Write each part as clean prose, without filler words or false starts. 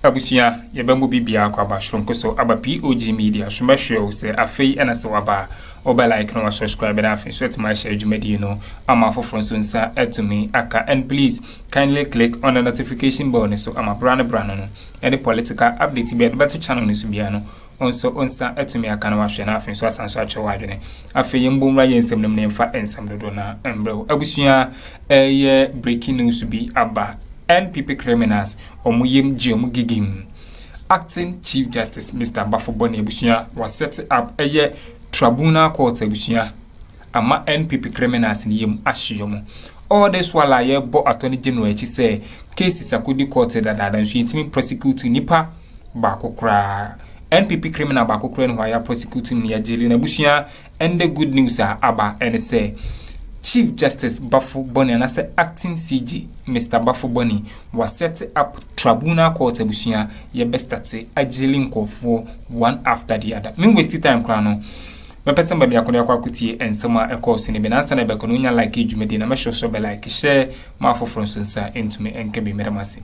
Abusia yebembu bibia kwa ba shronko so aba POG Media so mahwe se afei ena se waba oba like no subscribe na afei so to share jumedi no ama foforo so nsa etumi aka, and please kindly click on the notification bell so ama brand no any political update be better channel no so bia no onso onsa etumi aka na wahwe na afei so asanso ache wadwene afei yembumra yensem nem ne mfa ensem do na embrew. Abusia ye breaking news bi aba NPP criminals omuyem jiomu gigim. Acting Chief Justice Mr. Bafoboni Abusia was set up a Tribunal court Abusia ama NPP criminals ni yem ashiyomu. All this while I bo Attorney General chi say cases akudi court that so intimi prosecute nipa bako kra. NPP criminal bako kra no ya prosecute ni ajeli na Abusia, and the good news are aba and say Chief Justice Bafoboni and as acting CG Mr. Bafoboni was set up Tribunal court Abusia ye bestate ajeling for one after the other. Me waste time krano. Me person baby akoni akwa kutie ensema e course ni be na answer na be kono nya like ejumedi na me so be like share ma for nsa into me enke be meremasi.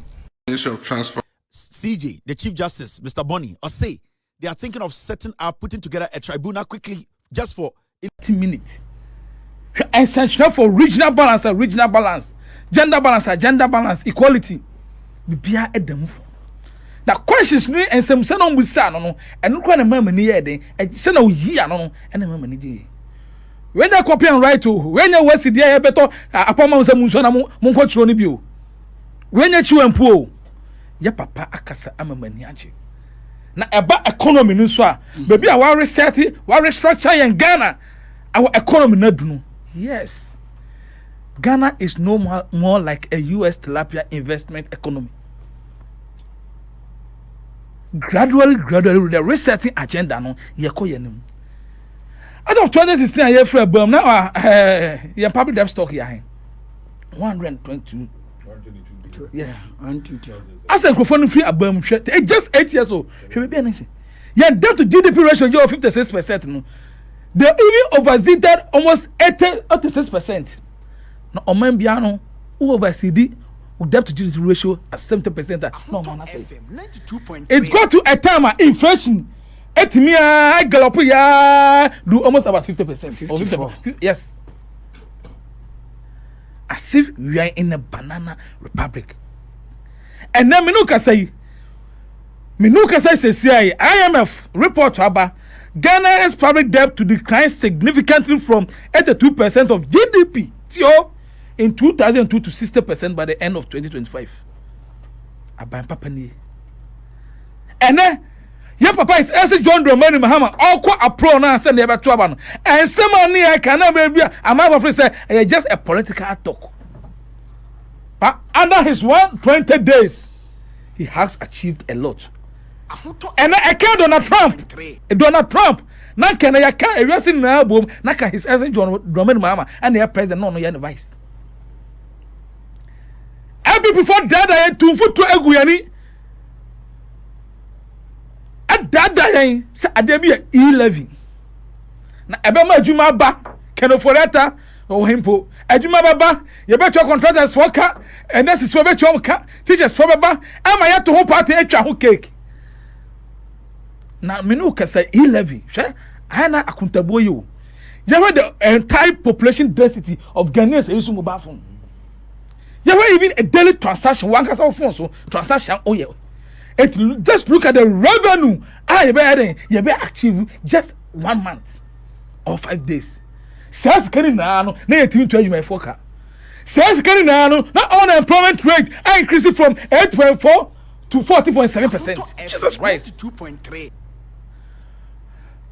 Minister of Transport CG, the Chief Justice Mr. Boni, or say they are thinking of setting up, putting together a tribunal quickly just for 80 minutes. Essential for regional balance, gender balance, equality. Bibia edem. The questions me and some say no musa no, and no kwa mama ni yede, and say no yia no, and mama ni di. When you copy and write to, when you was there better, upon some musa na mon control ni bio. When you chew and pull, ya papa akasa amama ni aje. Na eba economy no so, baby a wa reset, wa restructure in Ghana, our economy na dunu. Yes, Ghana is no more like a US tilapia investment economy. Gradually, the resetting agenda no yeko yenim. As of 2016, I hear for a boom now. Your public debt stock here 122. Yes, 122. As a Akuffo free a boom, just 8 years old. Should be anything. Your debt to GDP ratio you 56%. No. They even overseeded almost 86%. Now, Oman Biano, who overseeded with debt to GDP ratio at 70%. No, man, I say. It got to a time of inflation. Etimia, Galopia, do almost about 50%. Or 50%. Yes. As if we are in a banana republic. And then Minuka say, say, IMF report about Ghana's public debt to decline significantly from 82% of GDP in 2002 to 60% by the end of 2025. Aban papa ni. And then, your papa is asking John Dramani Mahama, all quite a pro now, send the about 12. And someone near cannot be a man of say, just a political talk. But under his 120 days, he has achieved a lot. And I can't Donald Trump. Now can I can't erase in the album? Now can his cousin John Dramani Mahama and their president no vice. And before that, I had 2 foot to Eguyani. At that day, say I be 11. Now Ebema Juma ba Kenoforeta or Himpo. Ejuma baba, you bet your contractors for car, and this is for bet your car teachers for baba. Am I at to home party extra who cake? Na Minuka say 11. Hana akuntabo you. You have the entire population density of Ghanaians use mobile phone. You have even a daily transaction. One can phone so transaction. Oh yeah. Just look at the revenue. You better achieve just 1 month or 5 days. Says can now. Nay, to you my forecast. Says can now. Not unemployment rate increasing from 8.4 to 40.7%. Jesus Christ. 2.3.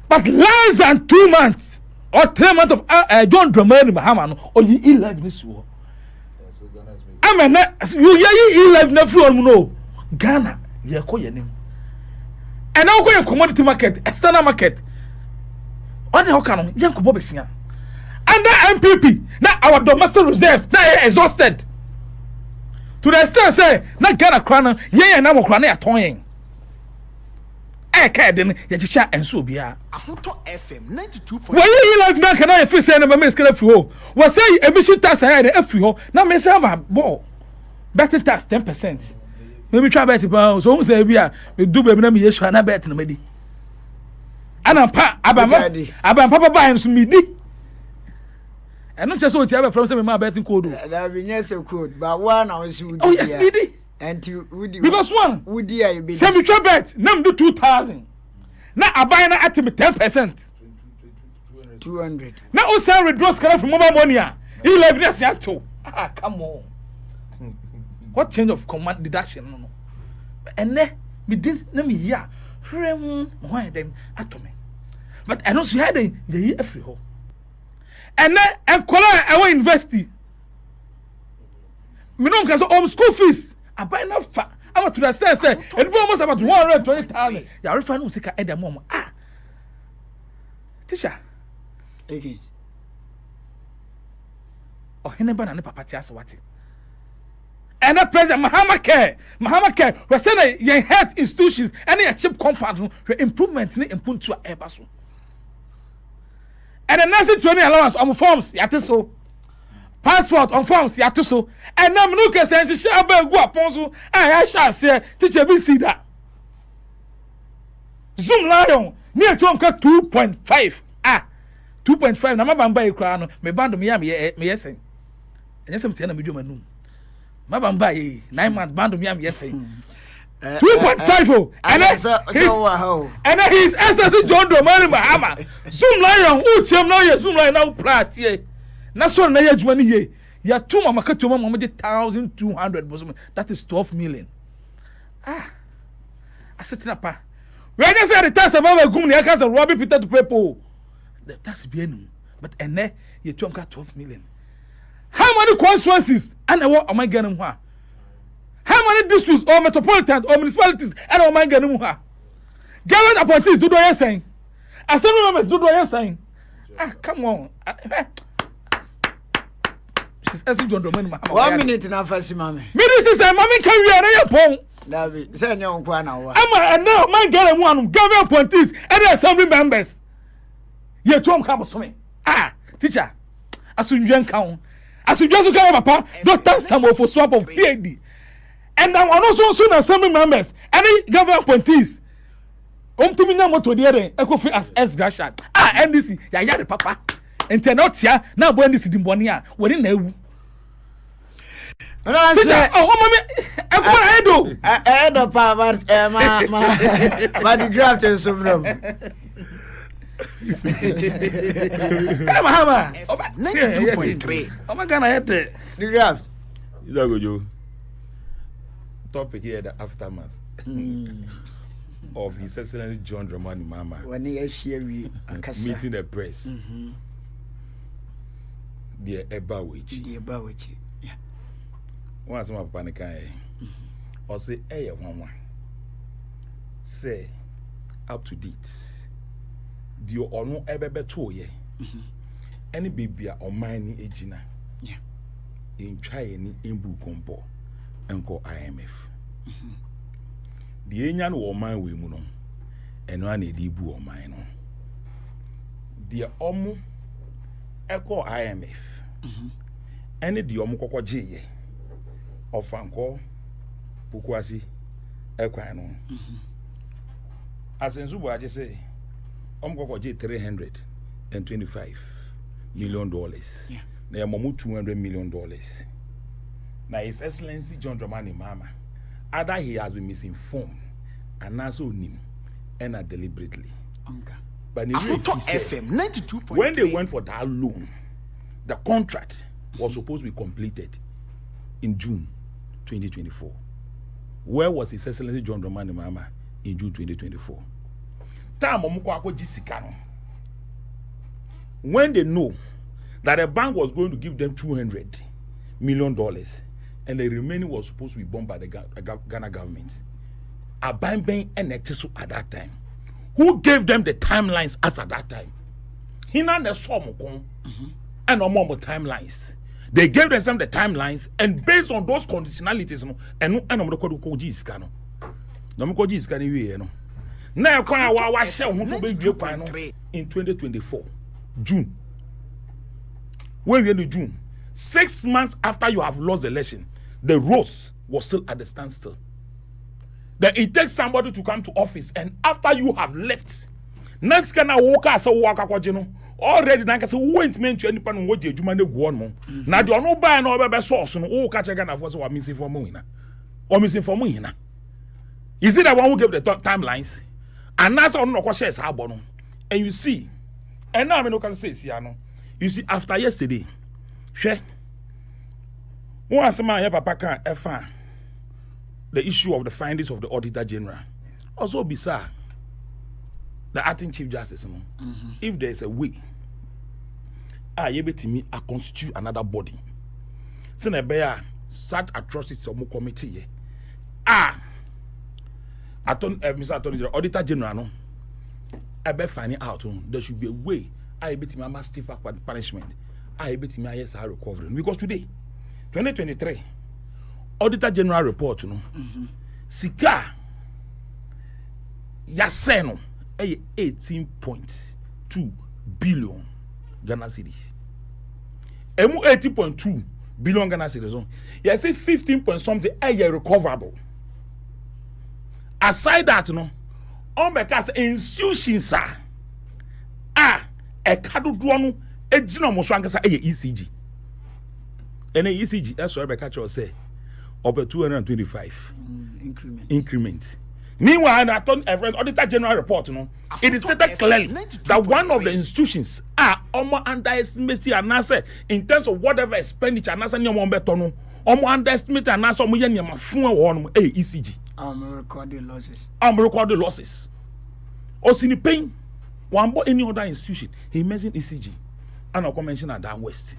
But less than 2 months or 3 months of John Dramani Mahama or you 11 this war. I mean, you 11 no Ghana, you call your name. And now go commodity market, external market. On the Okano, young Bobisia. Under MPP, now our domestic reserves, now exhausted. To the extent say, not Ghana crown, ye and now crown a toying. Then Yachicha and Subia. FM 92. Why you like now? Can I say a miscarriage? Was say emission tax I had a FO. Now, Miss Amma, ball. Better tax 10%. Maybe try bet pound. So who say we are we do baby na me yesu na bet na me di. Ana pa abam papa buy so me di. And not just what you have from some my betting code. That be yes code, but one I was Oh yes, me di. And you would Because one would you be semi try bet nam do 2000. Na abuy na at me 10%. 200. Na o say withdraw scale from mobile money ah. 11 years yanto. Ah come on. What change of command deduction no. And then me didn't na me ya. Why them atomy. But I don't see how they every hole. And then and call I want university. Me no can say school fees. I buy enough I'm to understand say it almost about 120,000. Ya refund say ka eda mom. Ah. Teacher. Again. Oh, hene ba na ne papa ti aso wati. And the president Mahama care we say na your health institutions and your chip compound improvement ni improve to eba so. And the nursing training allowance on forms yate so. Passport on forms yate so. And now no can say she aba go upon so I shall say teacher be see that. Zoom lion near to 2.5. 2.5 na mabamba e kra no me bando me ya me yesen. Enye sem tie na me dwuma nu. Mabamba e 9 months bando me ya me yesen. 2.5 oh. And his excellency John Dramani Mahama. Zoom lion utiam na ye zoom lion na uprat ye. Na so na ye adwuma ni ye. Ya tu mama ka tu mama de 1200 bosom. That is 12 million. Ah. Asetina pa. We just say the tax about gum ni aka say Robbie Peter to people. The tax be enu. But ene ye tu am ka 12 million. How many constituencies and what am I getting ho? How many districts or metropolitan or municipalities and am I getting ho? Government appointees do what you're saying. Assembly members do what you're saying. Ah, come on. She's asking John Dramani Mahama. 1 minute na fasi mame. Minister say mame can we na your pon. David, say nya nkwa na wa. And now man get one government appointees and assembly members. Ye to am ka bosome. Ah, teacher. Asunjwan kan. Asunjwan so kan papa, Dr. Samuel for swap of PhD. And now also assembly members, any government appointees. Timi na moto de ere Akuffo as graduate. Ah, NDC, ya the papa. Ente not here, na bo NDC dimboni a, woni na ewu. Teacher, oh mama, Addo pa ma the draft is so from. Mahama. 92.3. Oh my God, I had the draft. You don't go, Joe. Topic here, the aftermath of His Excellency John Dramani Mahama When he share we meeting the press. The Eba which. The about which. Yeah. One some of panic or say, hey, one. Say, up to date. The ono ebe beto ye. Any baby or mine ejina. Yeah. In try any imbu compo and call IMF. The Enyan or mine we muno and one a debu or mine. The omu echo IMF. Any the omu koko J or Franco Pukwasi equino. As in Zubu, I just say. Koko J $325 million. Yeah. Now Mamu $200 million. Now His Excellency John Dramani Mahama, either he has been misinformed and also him and deliberately. But FM 92.3. When they went for that loan, the contract was supposed to be completed in June 2024. Where was His Excellency John Dramani Mahama in June 2024? When they know that the bank was going to give them $200 million and the remaining was supposed to be borne by the Ghana government, Abang and Netiso at that time, who gave them the timelines as at that time? Hina the Somokon and no more timelines. They gave them some the timelines, and based on those conditionalities, and no now, in 2024, June. When we in June, 6 months after you have lost the election, the roads was still at the standstill. Then it takes somebody to come to office, and after you have left, next can I walk as a walk already now say wait meant to any pan what you man go on. Now you no buy no be source no catch a Ghana for so missing for money or missing for money. Is it the one who gave the timelines? And that's on no shares happen. And you see, and now I no can say Siano. You see, after yesterday, share once a man papa can F1 the issue of the findings of the Auditor General. Also bizarre. The acting Chief Justice, if there is a way, able to me, I constitute another body. So such atrocities of committee. Mr. Attorney General, Auditor General, no, I be finding out there should be a way able to me stiff punishment. Able to me yes recovery because today, 2023, Auditor General report, Sika Yaseno. 18.2 billion Ghana cedis. Emu 18.2 billion Ghana cedis. You say 15 point something recoverable. Aside that, no, on because institutions are a kadu duanu ejina moswankasa ECG. And ECG that's what catch or say over 225 increment. Meanwhile, I told every Auditor General report, it is stated clearly that one of the institutions are underestimated and answer in terms of whatever expenditure and answer betono underestimated and answer ECG. Recorded losses. Recorded losses. Osini pain. One but any other institution. He mentioned ECG. And I'll mention at down west.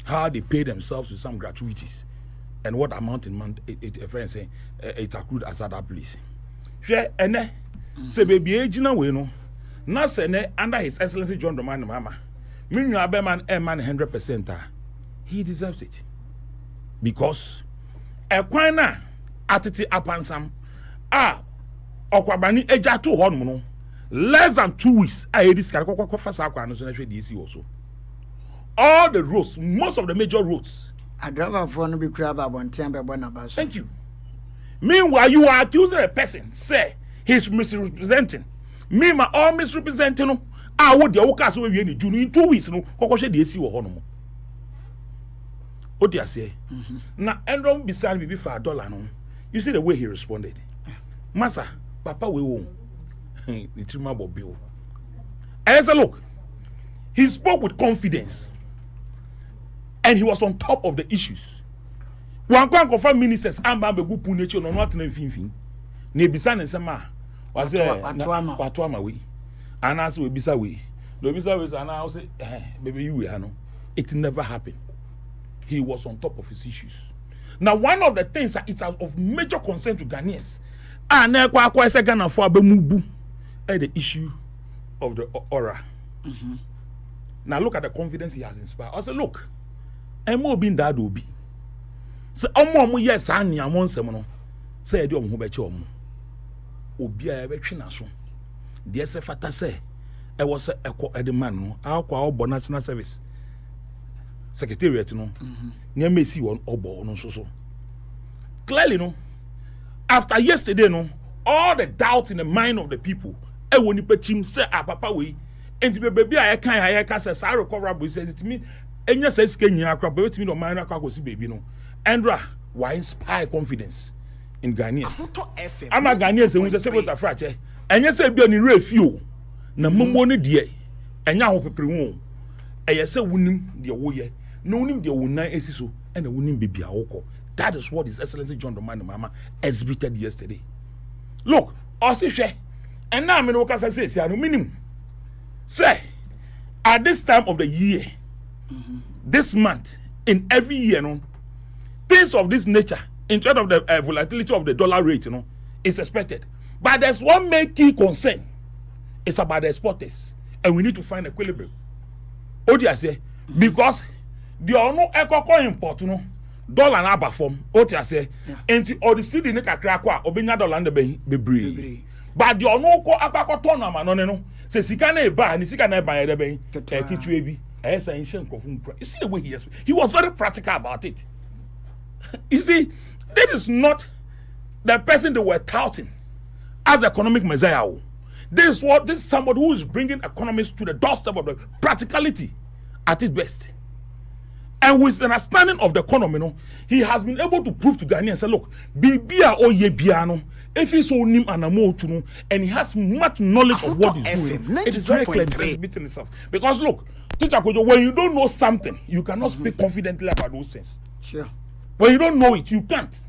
How they pay themselves with some gratuities. And what amount in month a friend say it accrued as other place. Share ene say baby ejina we no na say ne under His Excellency John Dramani Mahama minnu abeman man 100% he deserves it because ekwan na atete apansam okwabani eja to ho no less than 2 weeks this can fasa akwa no so na hwe dey see also all the roads, most of the major roads Akroma for no be crab abontian be bona baso. Thank you. Meanwhile, you are accusing a person, say he's misrepresenting. Meanwhile, all misrepresenting no. Would the okas we in June in 2 weeks no. Kokoshe dey see wo ho no. What do you say? Na Endron beside me for $1 no. You see the way he responded. Massa, Papa we won. The Tribunal bill. I said, look, he spoke with confidence. And he was on top of the issues. One can confirm ministers and Bambu Punacho no not in fin. Ne bisan and Sama was there. Watuama we. And as we bisa we. No bisa we and I say, baby, you will. It never happened. He was on top of his issues. Now, one of the things that it's of major concern to Ghanaians, and Ghana for the issue of the aura. Now, look at the confidence he has inspired. I say, look. Emo bin that obi. Se omo yes ani amon semono. Se e di omo ho be che omo. Obi a be twe na so. De se fata se e wo se ekọ edman no. Akwa obo national service. Secretariat no. Nya mesi won obo no so. Clearly no. After yesterday no, all the doubt in the mind of the people e woni pachim se papa we. Enti baby a kan say sa recoverable says it me enya says Kenya akra but wetimi no man akwa kosi baby no Andra why inspire confidence in Ghanaians ama Ghanaians ehun say what afrache enya say bi oni refio na momo ne de enya ho pepere hu eye say wunim de wo ye na wunim de wo nan esiso na wunim baby awoko. That is what His Excellency John Dramani Mahama exhibited yesterday. Look, also share and now me no can say no minimum say at this time of the year this month, in every year, things of this nature, in terms of the volatility of the dollar rate, is expected. But there's one main key concern. It's about the exporters. And we need to find equilibrium. What do I say? Because there are no eco import, dollar and abba form. What do I say? And or the city in the Kakrakwa, Obinya dollar and the be. But there are no co aqua tournament, no. Say, Sikana buy, and Sikana buy the bay, Kitwebi. You see the way he was very practical about it. You see, that is not the person they were touting as economic messiah. This is somebody who is bringing economics to the doorstep of the practicality at its best. And with the understanding of the economy, he has been able to prove to Ghanaians, say, look, Bibia o ye biano, if he's so nim and and he has much knowledge of what he's doing, it is very clear beating himself. Because look, teacher Kojo, when you don't know something, you cannot speak confidently about those things. Sure. When you don't know it, you can't.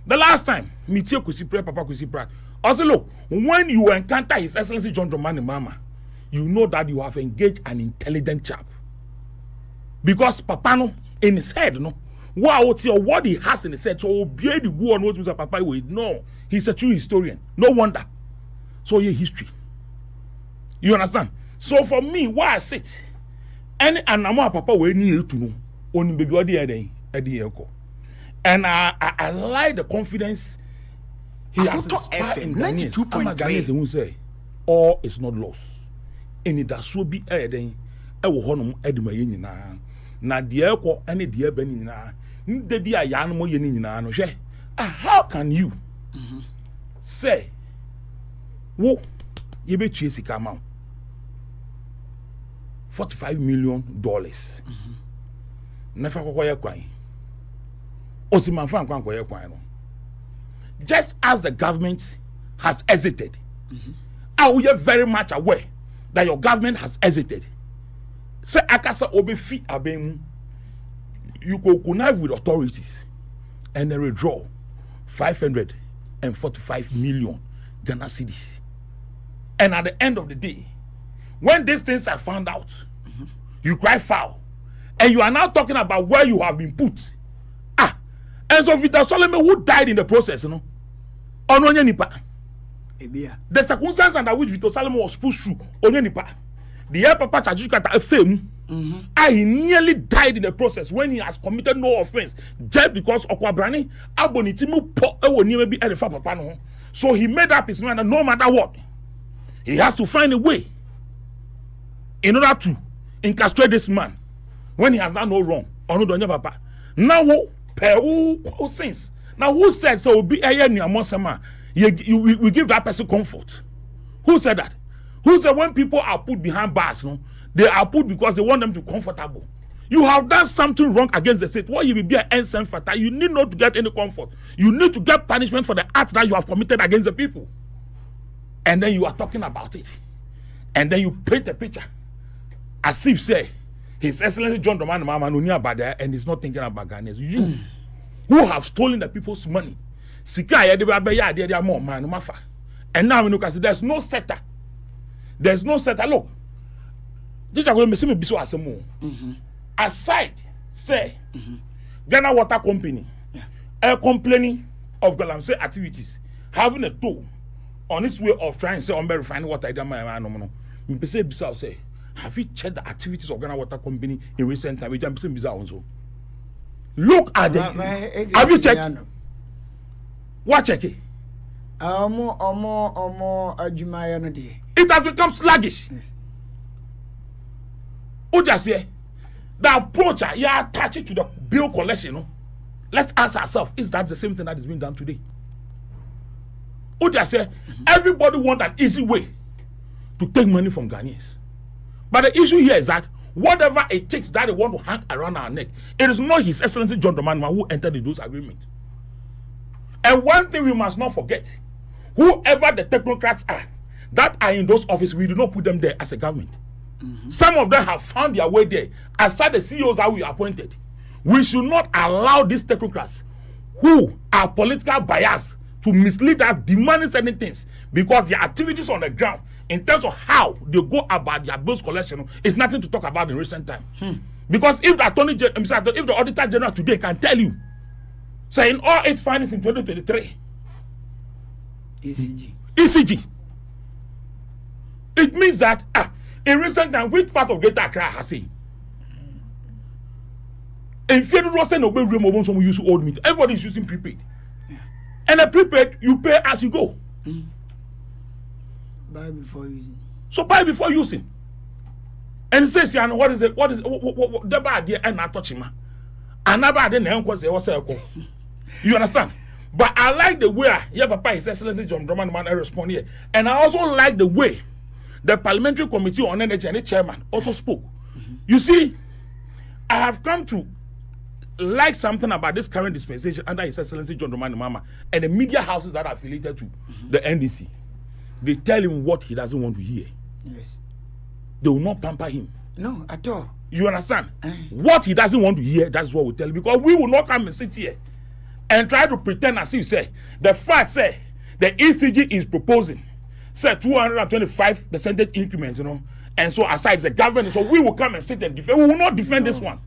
The last time, Mitio Kusipre, Papa Kusipra, also look, when you encounter His Excellency John Dramani Mahama, you know that you have engaged an intelligent chap. Because Papa no, in his head, no, what he has in his head, so be the go on what Mr. Papa will. No, he's a true historian. No wonder. So yeah, history. You understand? So for me, why I sit, any anamo Papa will need to know only baby what the and I like the confidence he has inspired in Ghanaians who say all is not lost. And it does so be then I will honor Edma na dear ko any dear benina the dear yanmo yenina no she. How can you say wo you be chase come out $45 million never kokoye kwan osimanfa kwan koye kwan no just as the government has hesitated are you very much aware that your government has hesitated? Say akasa obe fit abem, you go connive with authorities and then withdraw 545 million Ghana cedis. And at the end of the day, when these things are found out, you cry foul, and you are now talking about where you have been put. And so Victor Solomon, who died in the process, you know, on nipa. The circumstances under which Victor Solomon was pushed through, on nipa. The air papa Chajuka fame, he nearly died in the process when he has committed no offense just because Okwabrani Abonitimu po will never be any papa no. So he made up his mind that no matter what, he has to find a way in order to incastrate this man when he has done no wrong. Papa. Now who sins? Now who said so? Be we give that person comfort. Who said that? Who said when people are put behind bars, no, they are put because they want them to be comfortable. You have done something wrong against the state. What you will be an ensign fatal. You need not to get any comfort. You need to get punishment for the act that you have committed against the people. And then you are talking about it. And then you paint a picture as if say His Excellency John Dramani Mahama no near about there and he's not thinking about Ghanaians. You who have stolen the people's money. And now we look at there's no setter. There's no setter. Look, this is going to be so as a more. Aside, say, Ghana Water Company, complaining of Galamsey activities, having a toe on its way of trying to say on refining water. Say, have you checked the activities of Ghana Water Company in recent time? Look at them. Have you checked? What check it? It has become sluggish. Just here, the approach, attach it to the bill collection. No? Let's ask ourselves: is that the same thing that is being done today? Just here, everybody wants an easy way to take money from Ghanaians, but the issue here is that whatever it takes that they want to hang around our neck, it is not His Excellency John Dramani Mahama who entered those agreements. And one thing we must not forget: whoever the technocrats are that are in those offices, we do not put them there as a government. Some of them have found their way there. Aside the CEOs that we appointed, we should not allow these technocrats who are political biased to mislead us, demanding certain things, because their activities on the ground, in terms of how they go about their bills collection, is nothing to talk about in recent time. Because if the Attorney General, if the Auditor General today can tell you, saying all its findings in 2023, ECG, it means that in recent time, which part of Greater Accra has seen? In Federal Senate, some use old meter. Everybody is using prepaid, and the prepaid you pay as you go. Buy before using. So buy before using. And it says, what is it? What the bad idea and not touching ma? Another then the was a you understand? But I like the way Papa His Excellency John Dramani Mahama respond here, and I also like the way the Parliamentary Committee on Energy and the chairman also spoke. You see, I have come to like something about this current dispensation under His Excellency John Dramani Mahama and the media houses that are affiliated to the NDC. They tell him what he doesn't want to hear. Yes. They will not pamper him. No, at all. You understand? What he doesn't want to hear, that's what we tell him. Because we will not come and sit here and try to pretend as if say the fact say the ECG is proposing say 225% increment, you know, and so aside the government, so we will come and sit and defend. We will not defend this one.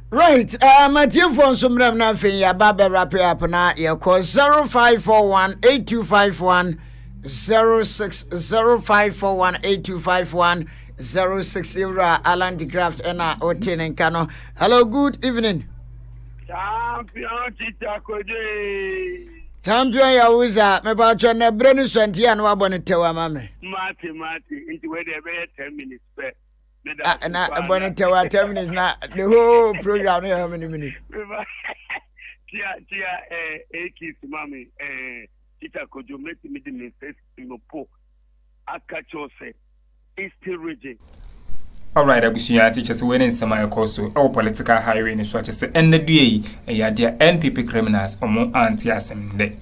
Right, my dear phone sumram na fin ya baba wrap up na ya call 0541 8251 060541 8251 06 Alan de Craft and Otin and Kano. Hello, good evening. Champion Yahuza, me ba chona brenu swanti anu abonitewa mame. Mati, into where they be 10 minutes. Na abonitewa 10 minutes na the whole program how many minutes? Tia, kiss mommy, Tita Kojo, make me the mistake in the po. Akachose, it's still raging. Alright, abusuya teachers winning some course our political highway in such as NDA a dear NPP criminals or more anti-assem de.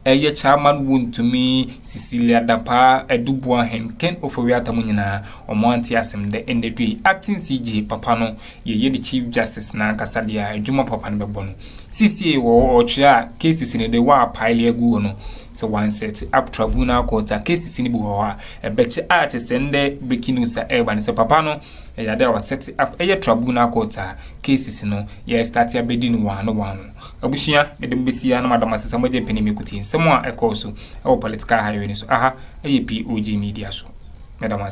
A chairman wound to me, Cecilia Dapa, a Dubois hen, Ken Oforiata Munina, or more anti-assem de NDP, acting CG Papano, ye the Chief Justice na Casadia, Juma Papan Babon. CCA or Chia cases in the war pile guono. So one set up Tribunal court cases in Buhoa, a betcha artist and the Bikinusa Evan so Papano, a yada was set up a Tribunal court cases no, ye started bidding 101. Abushia, the Bisia, Madame somebody penny mikutin, someone a course, our political highway, so aha, a POG Media show. Madam.